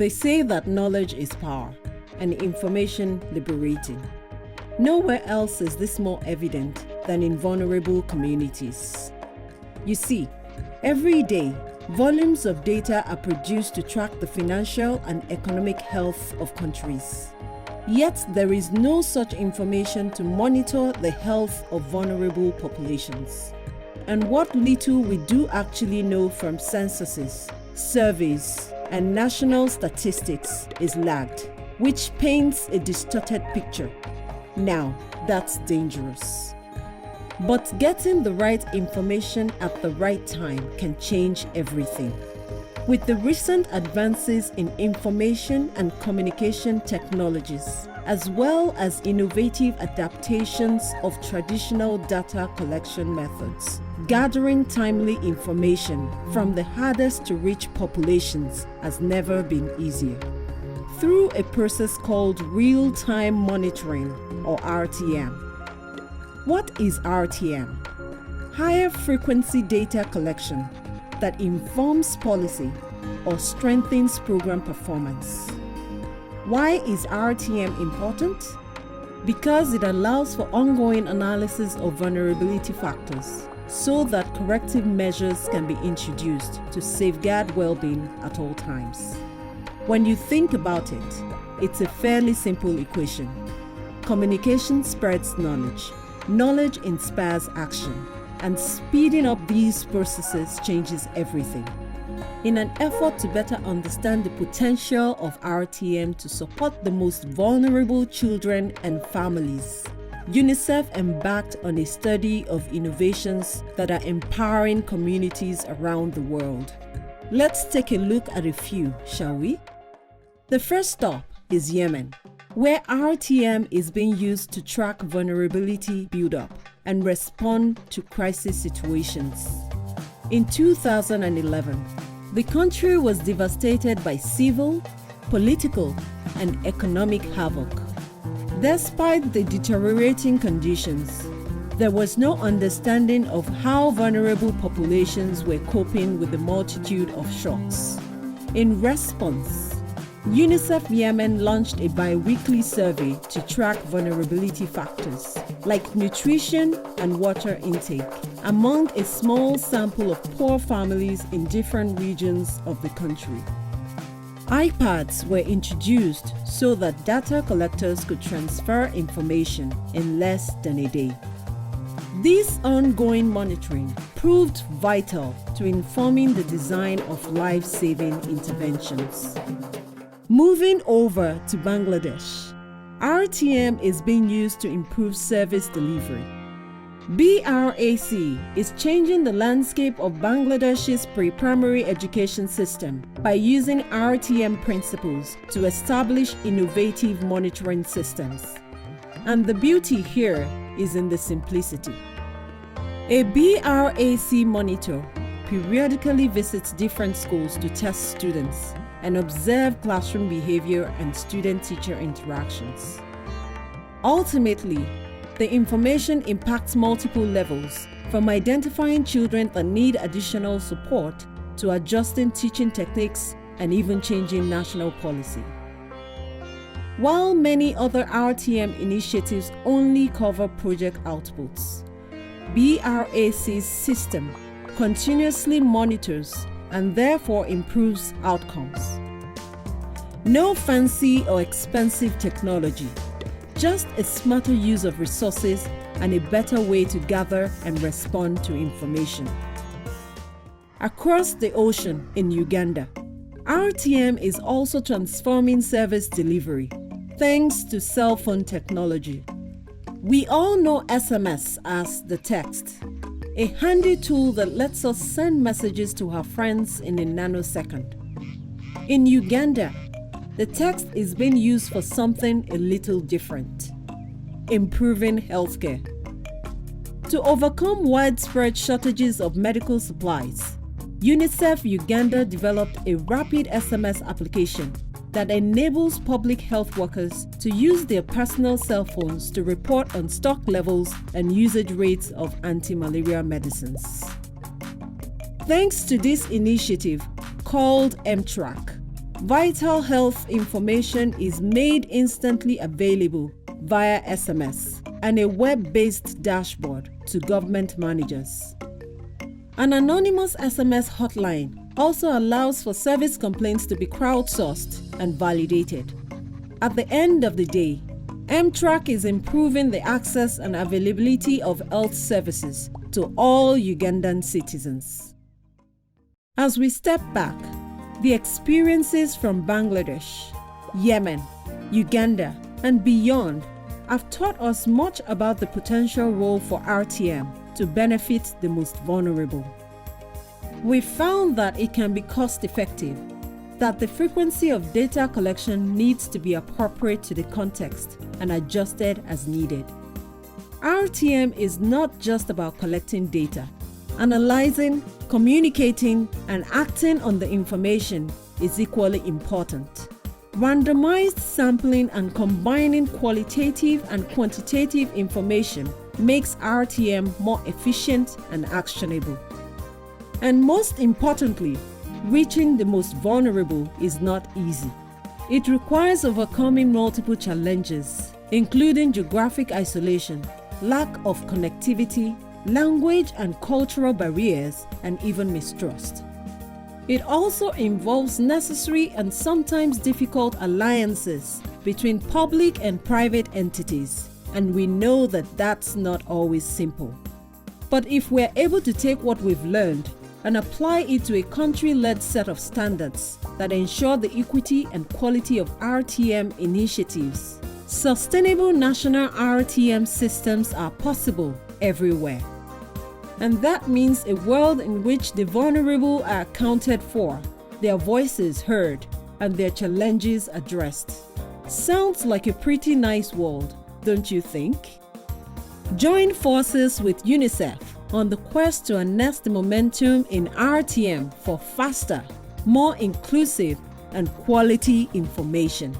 They say that knowledge is power and information liberating. Nowhere else is this more evident than in vulnerable communities. You see, every day, volumes of data are produced to track the financial and economic health of countries. Yet there is no such information to monitor the health of vulnerable populations. And what little we do actually know from censuses, surveys, and national statistics is lagged, which paints a distorted picture. Now, that's dangerous. But getting the right information at the right time can change everything. With the recent advances in information and communication technologies, as well as innovative adaptations of traditional data collection methods, gathering timely information from the hardest to reach populations has never been easier. Through a process called real-time monitoring, or RTM. What is RTM? Higher frequency data collection that informs policy or strengthens program performance. Why is RTM important? Because it allows for ongoing analysis of vulnerability factors so that corrective measures can be introduced to safeguard well-being at all times. When you think about it, it's a fairly simple equation. Communication spreads knowledge. Knowledge inspires action, and speeding up these processes changes everything. In an effort to better understand the potential of RTM to support the most vulnerable children and families, UNICEF embarked on a study of innovations that are empowering communities around the world. Let's take a look at a few, shall we? The first stop is Yemen, where RTM is being used to track vulnerability build-up and respond to crisis situations. In 2011, the country was devastated by civil, political, and economic havoc. Despite the deteriorating conditions, there was no understanding of how vulnerable populations were coping with the multitude of shocks. In response, UNICEF Yemen launched a bi-weekly survey to track vulnerability factors like nutrition and water intake among a small sample of poor families in different regions of the country. iPads were introduced so that data collectors could transfer information in less than a day. This ongoing monitoring proved vital to informing the design of life-saving interventions. Moving over to Bangladesh, RTM is being used to improve service delivery. BRAC is changing the landscape of Bangladesh's pre-primary education system by using RTM principles to establish innovative monitoring systems. And the beauty here is in the simplicity. A BRAC monitor periodically visits different schools to test students and observe classroom behavior and student-teacher interactions. Ultimately, the information impacts multiple levels, from identifying children that need additional support to adjusting teaching techniques and even changing national policy. While many other RTM initiatives only cover project outputs, BRAC's system continuously monitors and therefore improves outcomes. No fancy or expensive technology, just a smarter use of resources and a better way to gather and respond to information. Across the ocean in Uganda, RTM is also transforming service delivery thanks to cell phone technology. We all know SMS as the text, a handy tool that lets us send messages to our friends in a nanosecond. In Uganda, the text is being used for something a little different: improving healthcare. To overcome widespread shortages of medical supplies, UNICEF Uganda developed a rapid SMS application that enables public health workers to use their personal cell phones to report on stock levels and usage rates of anti-malaria medicines. Thanks to this initiative, called M-Track, Vital health information is made instantly available via SMS and a web-based dashboard to government managers. An anonymous SMS hotline also allows for service complaints to be crowdsourced and validated. At the end of the day, M-Track is improving the access and availability of health services to all Ugandan citizens. As we step back, the experiences from Bangladesh, Yemen, Uganda, and beyond have taught us much about the potential role for RTM to benefit the most vulnerable. We found that it can be cost-effective, that the frequency of data collection needs to be appropriate to the context and adjusted as needed. RTM is not just about collecting data. Analyzing, communicating, and acting on the information is equally important. Randomized sampling and combining qualitative and quantitative information makes RTM more efficient and actionable. And most importantly, reaching the most vulnerable is not easy. It requires overcoming multiple challenges, including geographic isolation, lack of connectivity, language and cultural barriers, and even mistrust. It also involves necessary and sometimes difficult alliances between public and private entities, and we know that that's not always simple. But if we're able to take what we've learned and apply it to a country-led set of standards that ensure the equity and quality of RTM initiatives, sustainable national RTM systems are possible everywhere. And that means a world in which the vulnerable are accounted for, their voices heard, and their challenges addressed. Sounds like a pretty nice world, don't you think? Join forces with UNICEF on the quest to harness the momentum in RTM for faster, more inclusive, and quality information.